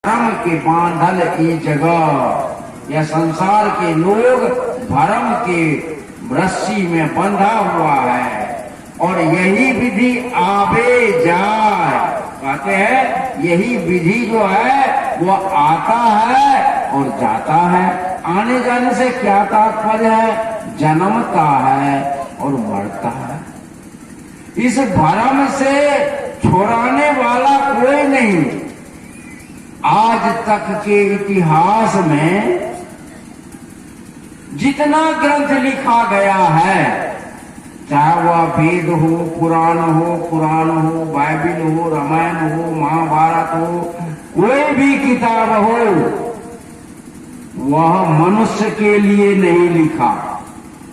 धर्म के बांधल ई जगह, यह संसार के लोग धर्म के रस्सी में बंधा हुआ है और यही विधि आवे जाए। कहते हैं यही विधि जो है वो आता है और जाता है। आने जाने से क्या तात्पर्य है? जन्मता है और मरता है। इस भ्रम से छुड़ाने वाला कोई नहीं। आज तक के इतिहास में जितना ग्रंथ लिखा गया है, चाहे वह वेद हो, पुराण हो, बाइबिल हो, रामायण हो, महाभारत हो, कोई भी किताब हो, वह मनुष्य के लिए नहीं लिखा।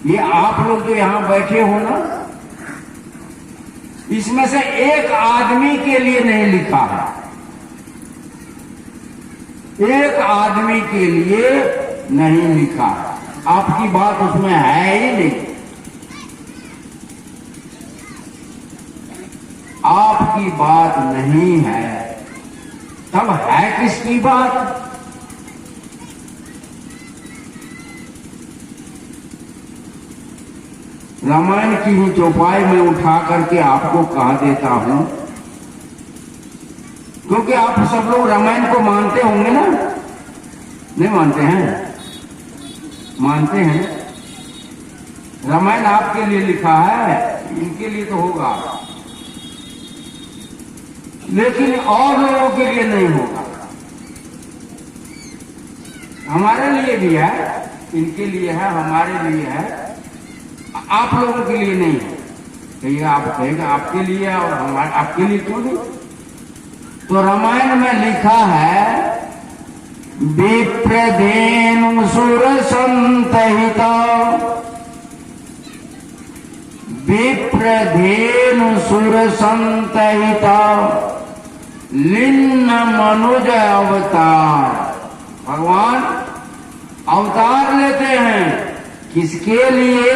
ये आप लोग जो यहां बैठे हो ना, इसमें से एक आदमी के लिए नहीं लिखा है। एक आदमी के लिए नहीं लिखा। आपकी बात उसमें है ही नहीं। आपकी बात नहीं है, तब है किसकी बात? रामायण की ही चौपाई में उठा करके आपको कह देता हूं, क्योंकि आप सब लोग रामायण को मानते होंगे ना? नहीं मानते हैं? मानते हैं। रामायण आपके लिए लिखा है, इनके लिए तो होगा, लेकिन और लोगों के लिए नहीं होगा। हमारे लिए भी है, इनके लिए है, हमारे लिए है, आप लोगों के लिए नहीं है। तो ये आप कहेगा आपके लिए है और हमारे आपके लिए क्यों नहीं? तो रामायण में लिखा है विप्रधेनु सुर संतहिता, विप्रधेनु सुर संतहिता लिन्न मनुज अवतार। भगवान अवतार लेते हैं किसके लिए?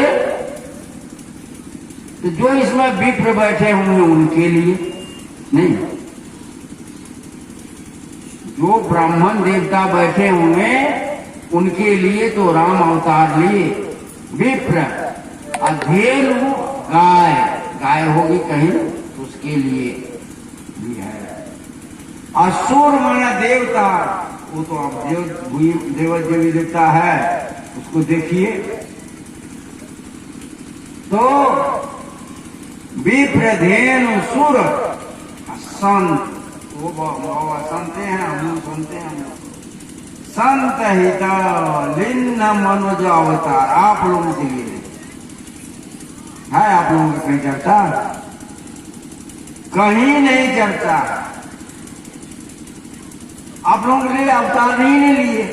तो जो इसमें विप्र बैठे होंगे उनके लिए नहीं। जो ब्राह्मण देवता बैठे होंगे उनके लिए तो राम अवतार लिए। विप्र अधेनु गाय, गाय होगी कहीं तो उसके लिए भी है। असुर माना देवता, वो तो अब देवी देवता है, उसको देखिए। तो विप्रधेनु सुर संत, वो बाबा संते हैं, हम सुनते हैं। संत हिता लिन्न मनुज अवतार, आप लोगों के लिए है। आप लोगों की कहीं चर्चा? कहीं नहीं चर्चा। आप लोगों के लिए अवतार नहीं लिए।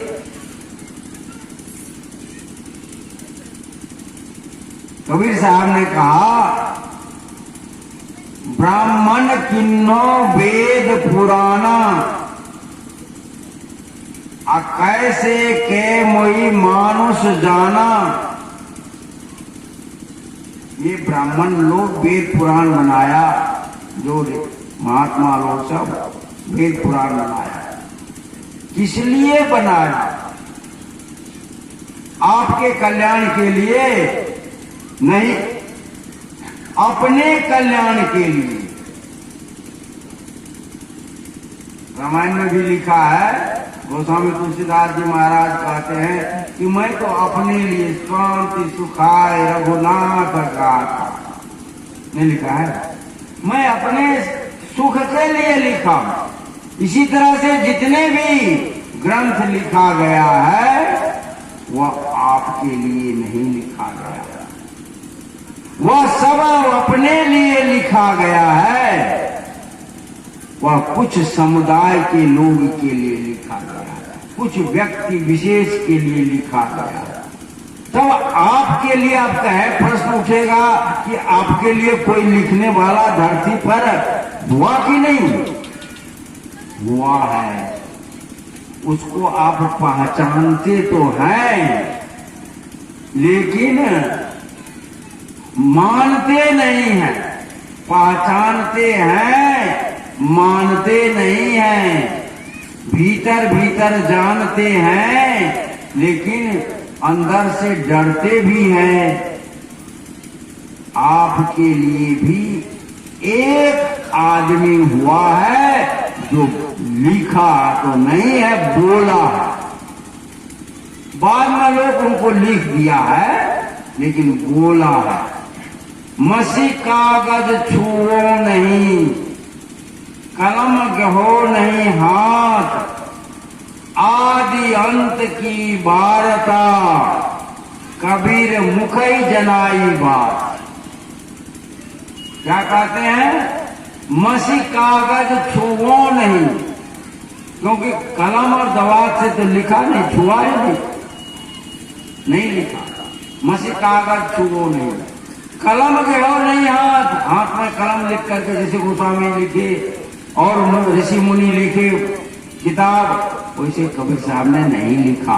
कबीर साहब ने कहा ब्राह्मण किन्नो वेद पुराना, कैसे के मोई मानुष जाना। ये ब्राह्मण लोग वेद पुराण बनाया, जो महात्मा लोग सब वेद पुराण बनाया। किस लिए बनाया? आपके कल्याण के लिए नहीं, अपने कल्याण के लिए। रामायण में भी लिखा है, गोस्वामी तुलसीदास जी महाराज कहते हैं कि मैं तो अपने लिए शांति सुखाय रघुनाथ गाथा, नहीं लिखा है, मैं अपने सुख के लिए लिखा। इसी तरह से जितने भी ग्रंथ लिखा गया है वह आपके लिए नहीं लिखा गया है, वह सब अपने लिए लिखा गया है। वह कुछ समुदाय के लोग के लिए लिखा गया है, कुछ व्यक्ति विशेष के लिए लिखा गया है। तब आपके लिए आपका है प्रश्न उठेगा कि आपके लिए कोई लिखने वाला धरती पर हुआ कि नहीं हुआ है? उसको आप पहचानते तो हैं, लेकिन मानते नहीं हैं। पहचानते हैं, मानते नहीं हैं। भीतर भीतर जानते हैं लेकिन अंदर से डरते भी हैं। आपके लिए भी एक आदमी हुआ है जो लिखा तो नहीं है, बोला है। बाद में लोग उनको लिख दिया है लेकिन बोला है। मसी कागज छुओ नहीं, कलम गहो नहीं हाथ, आदि अंत की वारता, कबीर मुखई जनाई बात। क्या कहते हैं? मसी कागज छुओ नहीं, क्योंकि कलम और दवात से तो लिखा नहीं, छुआ ही नहीं लिखा। मसी कागज छुओ नहीं, कलम गहो नहीं हाथ, हाथ में कलम लिख करके जैसे गोस्वामी लिखे और ऋषि मुनि लिखे किताब, वैसे कबीर साहब ने नहीं लिखा।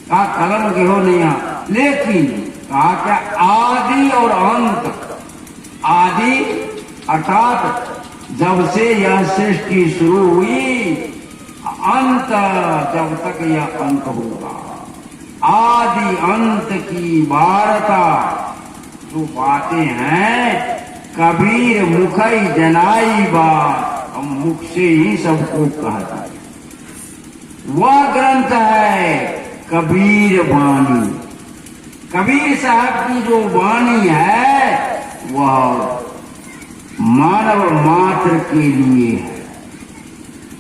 कहा कलम गहो नहीं हाथ, लेकिन कहा क्या आदि और अंत। आदि अर्थात जब से यह सृष्टि शुरू हुई, अंत जब तक यह अंत होगा। आदि अंत की वारता जो बातें हैं, कबीर मुखई जनाई बात, हम मुख से ही सबको कहता है। वह ग्रंथ है कबीर वाणी। कबीर साहब की जो वाणी है वह मानव मात्र के लिए है।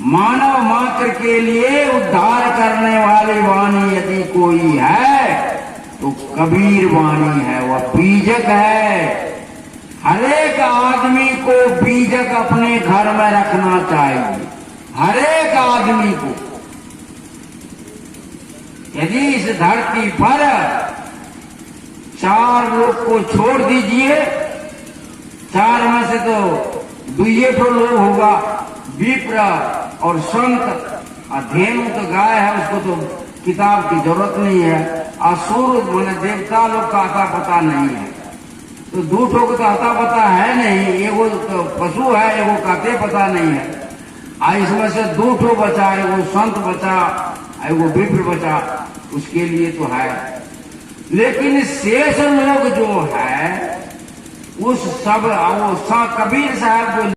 मानव मात्र के लिए उद्धार करने वाली वाणी यदि कोई है तो कबीर वाणी है। वह बीजक है। हरेक आदमी को बीजक अपने घर में रखना चाहिए, हरेक आदमी को। यदि इस धरती पर 4 लोग को छोड़ दीजिए, 4 में से तो 2 तो लोग होगा, विप्र और संत। धेनु तो गाय है, उसको तो किताब की जरूरत नहीं है। असुर माने देवता लोग का आता पता नहीं है, तो 2 ठो को तो आता पता है नहीं। एगो तो पशु है, एगो काते पता नहीं है। इसमें से 2 ठो बचा, एगो संत बचा, एगो विप्र बचा, उसके लिए तो है। लेकिन शेष लोग जो है उस सब वो कबीर साहब जो